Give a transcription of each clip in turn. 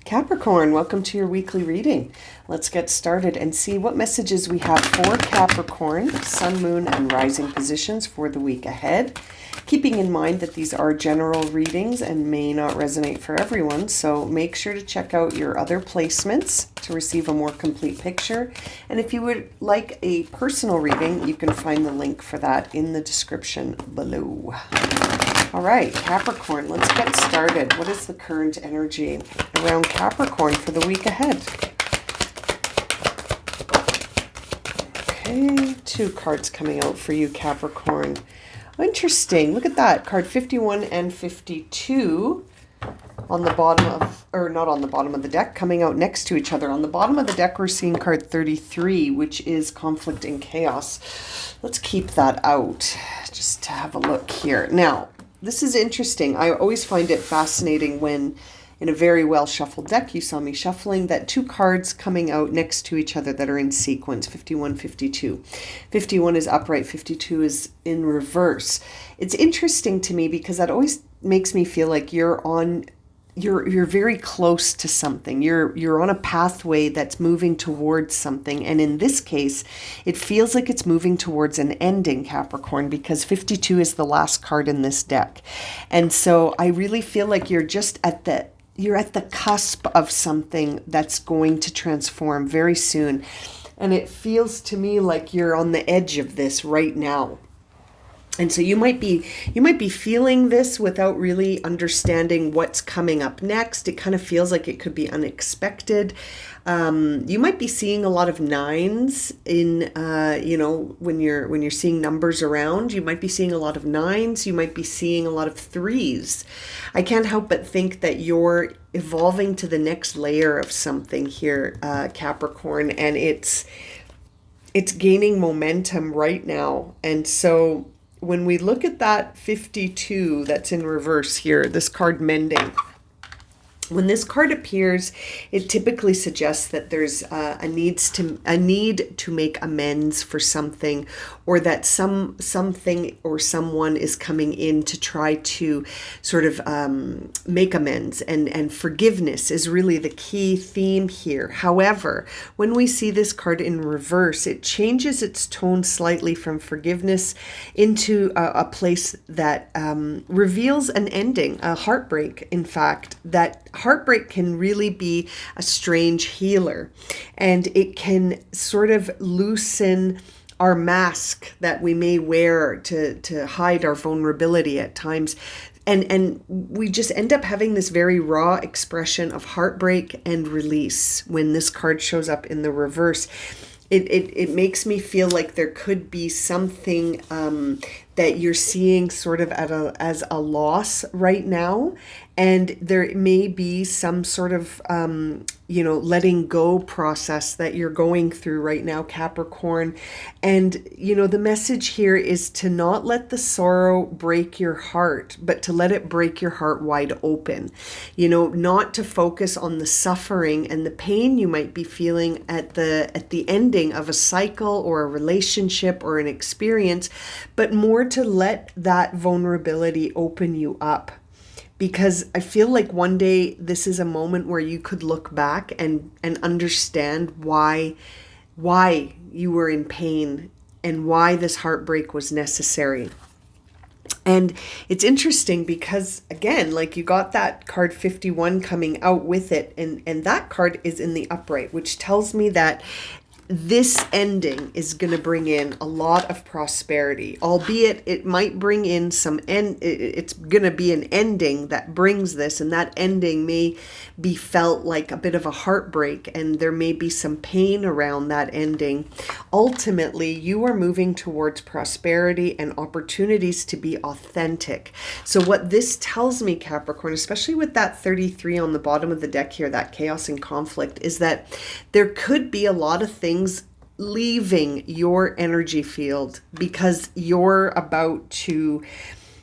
Capricorn, welcome to your weekly reading. Let's get started and see what messages we have for Capricorn, Sun, Moon, and Rising positions for the week ahead. Keeping in mind that these are general readings and may not resonate for everyone, so make sure to check out your other placements to receive a more complete picture. And if you would like a personal reading, you can find the link for that in the description below. All right, Capricorn, let's get started. What is the current energy around Capricorn for the week ahead? Okay, 2 cards coming out for you, Capricorn. Interesting. Look at that. Card 51 and 52 on the bottom of, or not on the bottom of the deck, coming out next to each other. On the bottom of the deck, we're seeing card 33, which is conflict and chaos. Let's keep that out just to have a look here. Now, this is interesting. I always find it fascinating when in a very well shuffled deck, you saw me shuffling, that 2 cards coming out next to each other that are in sequence, 51, 52. 51 is upright, 52 is in reverse. It's interesting to me because that always makes me feel like you're very close to something. You're on a pathway that's moving towards something. And in this case, it feels like it's moving towards an ending, Capricorn, because 52 is the last card in this deck. And so I really feel like you're at the cusp of something that's going to transform very soon. And it feels to me like you're on the edge of this right now. And so you might be feeling this without really understanding what's coming up next. It kind of feels like it could be unexpected. You might be seeing a lot of 9s in, when you're seeing numbers around. You might be seeing a lot of 9s. You might be seeing a lot of 3s. I can't help but think that you're evolving to the next layer of something here, Capricorn, and it's gaining momentum right now. And so when we look at that 52 that's in reverse here, this card mending, when this card appears, it typically suggests that there's a need to make amends for something, or that something or someone is coming in to try to sort of make amends, and forgiveness is really the key theme here. However, when we see this card in reverse, it changes its tone slightly from forgiveness into a place that reveals an ending, a heartbreak, in fact. That heartbreak can really be a strange healer, and it can sort of loosen our mask that we may wear to hide our vulnerability at times. And we just end up having this very raw expression of heartbreak and release when this card shows up in the reverse. It makes me feel like there could be something that you're seeing sort of as a loss right now. And there may be some sort of, letting go process that you're going through right now, Capricorn. And, the message here is to not let the sorrow break your heart, but to let it break your heart wide open. Not to focus on the suffering and the pain you might be feeling at the ending of a cycle or a relationship or an experience, but more to let that vulnerability open you up. Because I feel like one day this is a moment where you could look back and understand why you were in pain and why this heartbreak was necessary. And it's interesting because, again, like you got that card 51 coming out with it, and that card is in the upright, which tells me that this ending is going to bring in a lot of prosperity, albeit it might bring in it's going to be an ending that brings this, and that ending may be felt like a bit of a heartbreak, and there may be some pain around that ending. Ultimately, you are moving towards prosperity and opportunities to be authentic. So what this tells me, Capricorn, especially with that 33 on the bottom of the deck here, that chaos and conflict, is that there could be a lot of things leaving your energy field because you're about to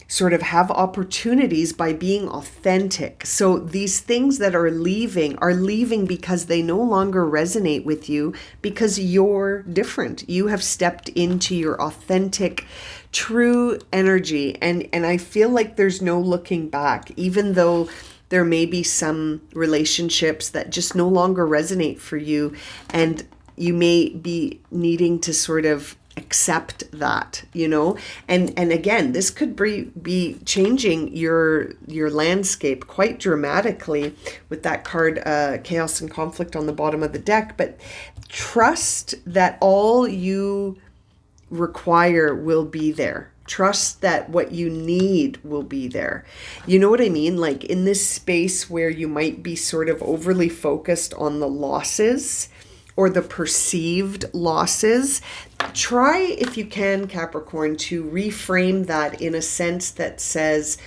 sort of have opportunities by being authentic. So these things that are leaving because they no longer resonate with you because you're different. You have stepped into your authentic, true energy. And I feel like there's no looking back, even though There may be some relationships that just no longer resonate for you, and you may be needing to sort of accept that, and again, this could be changing your landscape quite dramatically with that card, chaos and conflict, on the bottom of the deck. But trust that all you require will be there. Trust that what you need will be there. You know what I mean? Like in this space where you might be sort of overly focused on the losses or the perceived losses, try, if you can, Capricorn, to reframe that in a sense that says,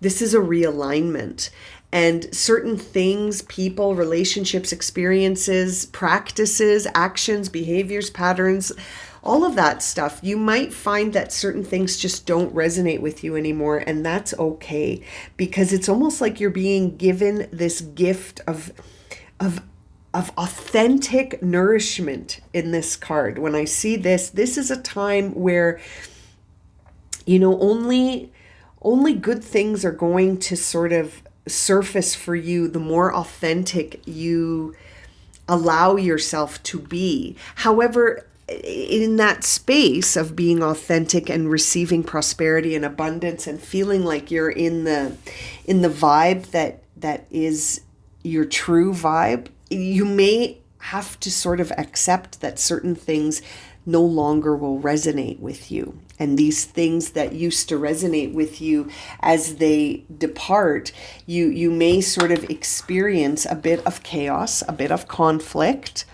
this is a realignment. And certain things, people, relationships, experiences, practices, actions, behaviors, patterns, all of that stuff, you might find that certain things just don't resonate with you anymore. And that's okay, because it's almost like you're being given this gift of authentic nourishment in this card. When I see this is a time where, only good things are going to sort of surface for you the more authentic you allow yourself to be. However, in that space of being authentic and receiving prosperity and abundance and feeling like you're in the vibe that is your true vibe, you may have to sort of accept that certain things no longer will resonate with you. And these things that used to resonate with you, as they depart, you may sort of experience a bit of chaos, a bit of conflict,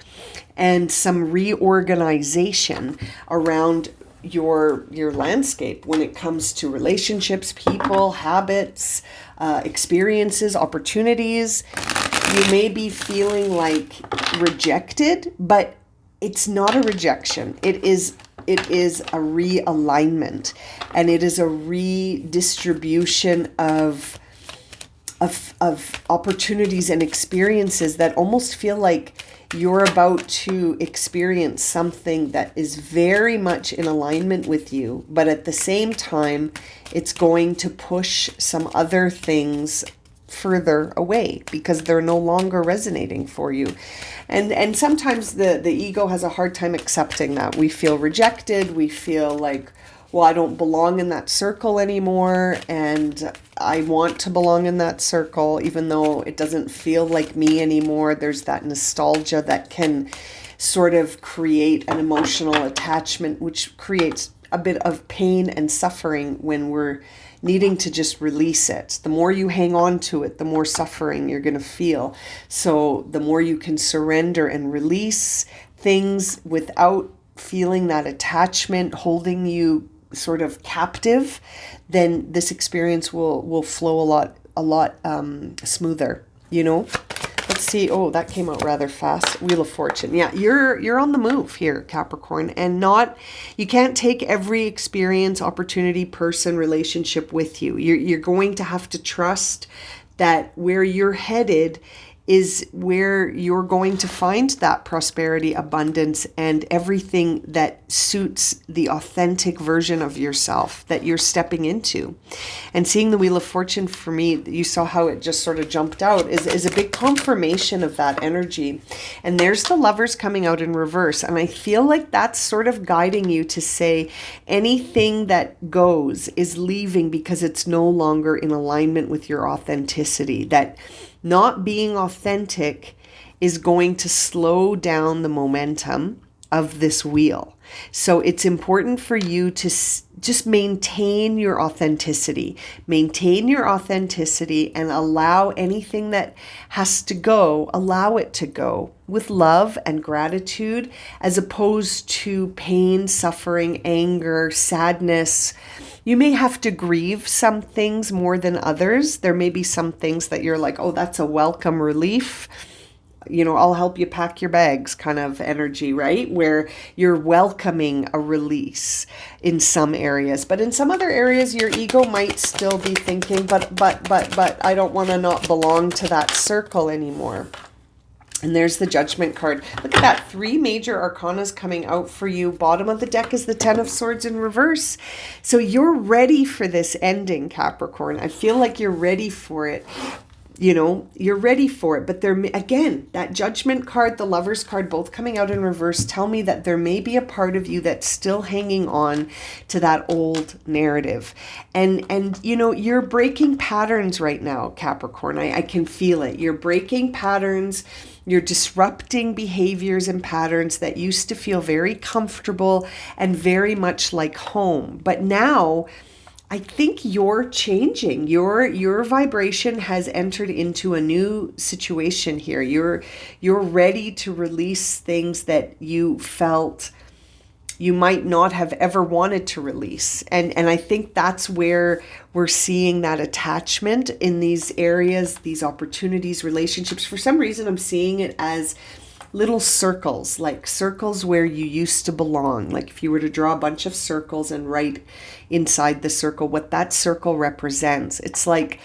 and some reorganization around your landscape when it comes to relationships, people, habits, experiences, opportunities. You may be feeling like rejected, but it's not a rejection. It is a realignment, and it is a redistribution of opportunities and experiences that almost feel like you're about to experience something that is very much in alignment with you, but at the same time, it's going to push some other things further away because they're no longer resonating for you. And sometimes the ego has a hard time accepting that. We feel rejected. We feel like, well, I don't belong in that circle anymore, and I want to belong in that circle, even though it doesn't feel like me anymore. There's that nostalgia that can sort of create an emotional attachment, which creates a bit of pain and suffering when we're needing to just release it. The more you hang on to it, the more suffering you're going to feel. So the more you can surrender and release things without feeling that attachment holding you sort of captive, then this experience will flow a lot smoother, Let's see. Oh, that came out rather fast. Wheel of Fortune. Yeah, you're on the move here, Capricorn, and you can't take every experience, opportunity, person, relationship with you. You're going to have to trust that where you're headed is where you're going to find that prosperity, abundance, and everything that suits the authentic version of yourself that you're stepping into. And seeing the Wheel of Fortune, for me, you saw how it just sort of jumped out, is a big confirmation of that energy. And there's the Lovers coming out in reverse. And I feel like that's sort of guiding you to say anything that goes is leaving because it's no longer in alignment with your authenticity. That not being authentic is going to slow down the momentum of this wheel. So it's important for you to just maintain your authenticity. Maintain your authenticity and allow anything that has to go, allow it to go with love and gratitude, as opposed to pain, suffering, anger, sadness. You may have to grieve some things more than others. There may be some things that you're like, oh, that's a welcome relief. I'll help you pack your bags kind of energy, right? Where you're welcoming a release in some areas. But in some other areas, your ego might still be thinking, but I don't want to not belong to that circle anymore. And there's the Judgment card. Look at that. 3 major arcanas coming out for you. Bottom of the deck is the 10 of Swords in reverse. So you're ready for this ending, Capricorn. I feel like you're ready for it. you're ready for it. But again, that Judgment card, the Lover's card, both coming out in reverse, tell me that there may be a part of you that's still hanging on to that old narrative. And you're breaking patterns right now, Capricorn. I can feel it. You're breaking patterns. You're disrupting behaviors and patterns that used to feel very comfortable and very much like home. But now, I think you're changing. Your vibration has entered into a new situation here. You're ready to release things that you felt you might not have ever wanted to release. And I think that's where we're seeing that attachment in these areas, these opportunities, relationships. For some reason, I'm seeing it as little circles, like circles where you used to belong. Like if you were to draw a bunch of circles and write inside the circle what that circle represents, it's like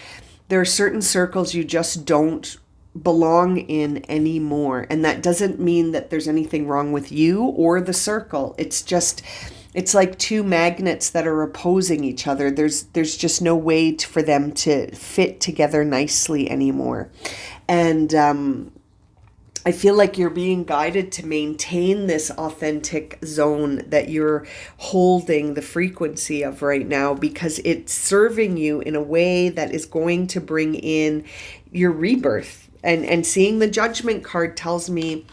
there are certain circles you just don't belong in anymore. And that doesn't mean that there's anything wrong with you or the circle. It's like two magnets that are opposing each other. There's just no way for them to fit together nicely anymore. And I feel like you're being guided to maintain this authentic zone that you're holding the frequency of right now, because it's serving you in a way that is going to bring in your rebirth. And seeing the Judgment card tells me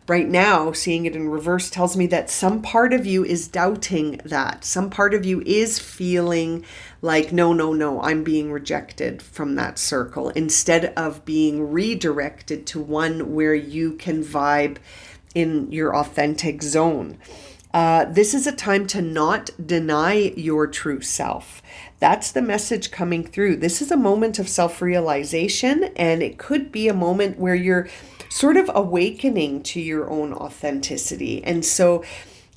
right now, seeing it in reverse, tells me that some part of you is doubting that. Some part of you is feeling like, no, I'm being rejected from that circle, instead of being redirected to one where you can vibe in your authentic zone. This is a time to not deny your true self. That's the message coming through. This is a moment of self-realization, and it could be a moment where you're sort of awakening to your own authenticity. And so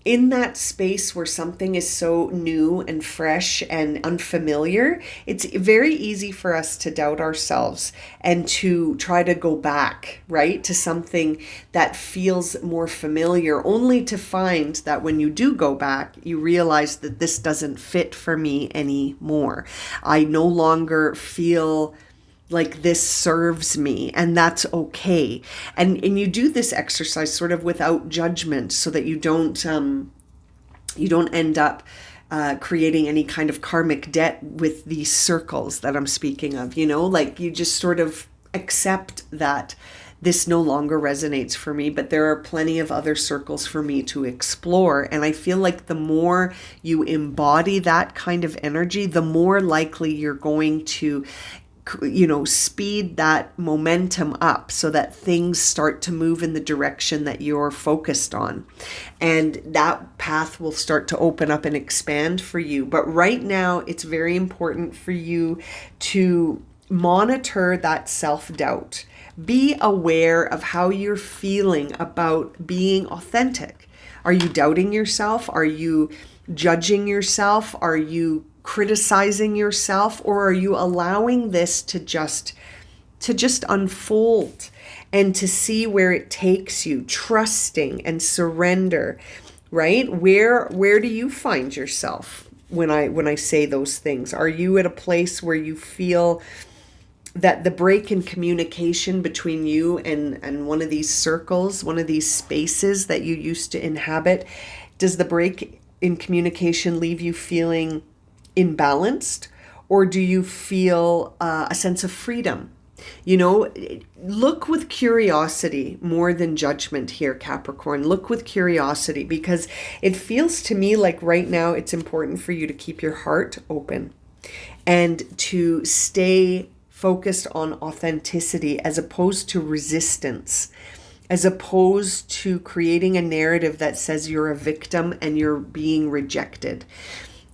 in that space where something is so new and fresh and unfamiliar, it's very easy for us to doubt ourselves and to try to go back, right, to something that feels more familiar, only to find that when you do go back, you realize that this doesn't fit for me anymore. I no longer feel like this serves me, and that's okay. And you do this exercise sort of without judgment, so that you don't end up creating any kind of karmic debt with these circles that I'm speaking of. Like you just sort of accept that this no longer resonates for me, but there are plenty of other circles for me to explore. And I feel like the more you embody that kind of energy, the more likely you're going to speed that momentum up, so that things start to move in the direction that you're focused on. And that path will start to open up and expand for you. But right now, it's very important for you to monitor that self-doubt. Be aware of how you're feeling about being authentic. Are you doubting yourself? Are you judging yourself? Are you criticizing yourself, or are you allowing this to just unfold and to see where it takes you, trusting and surrender, right? Where do you find yourself when I say those things? Are you at a place where you feel that the break in communication between you and one of these circles, one of these spaces that you used to inhabit, does the break in communication leave you feeling imbalanced, or do you feel a sense of freedom? Look with curiosity more than judgment here, Capricorn. Look with curiosity, because it feels to me like right now it's important for you to keep your heart open and to stay focused on authenticity, as opposed to resistance, as opposed to creating a narrative that says you're a victim and you're being rejected.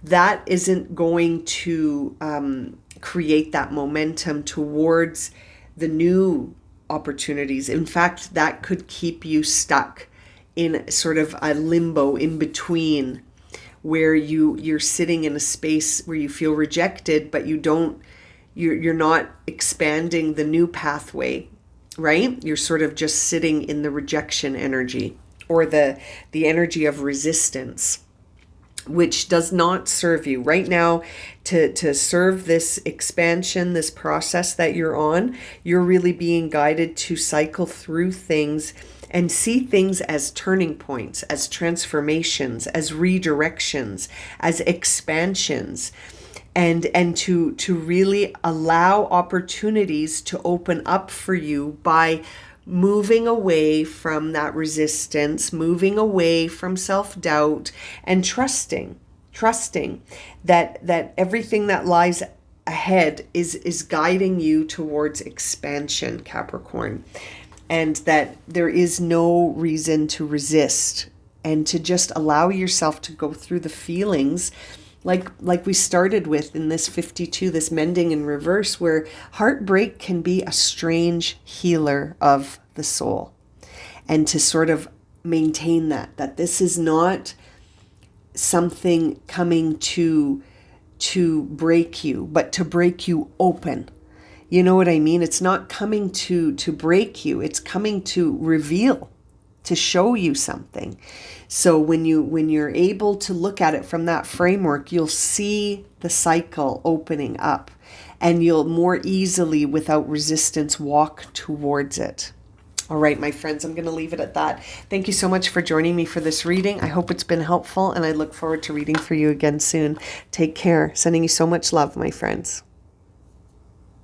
That isn't going to create that momentum towards the new opportunities. In fact, that could keep you stuck in sort of a limbo in between, where you're sitting in a space where you feel rejected, but you're not expanding the new pathway, right? You're sort of just sitting in the rejection energy, or the energy of resistance. which does not serve you right now. To serve this expansion, this process that you're on, you're really being guided to cycle through things and see things as turning points, as transformations, as redirections, as expansions, and to really allow opportunities to open up for you by moving away from that resistance, moving away from self-doubt, and trusting that everything that lies ahead is guiding you towards expansion, Capricorn, and that there is no reason to resist, and to just allow yourself to go through the feelings like we started with in this 52, this mending in reverse, where heartbreak can be a strange healer of the soul. And to sort of maintain that this is not something coming to break you, but to break you open. You know what I mean? It's not coming to break you. It's coming to reveal, to show you something. So when you're able to look at it from that framework, you'll see the cycle opening up, and you'll more easily, without resistance, walk towards it. All right, my friends, I'm going to leave it at that. Thank you so much for joining me for this reading. I hope it's been helpful, and I look forward to reading for you again soon. Take care. Sending you so much love, my friends.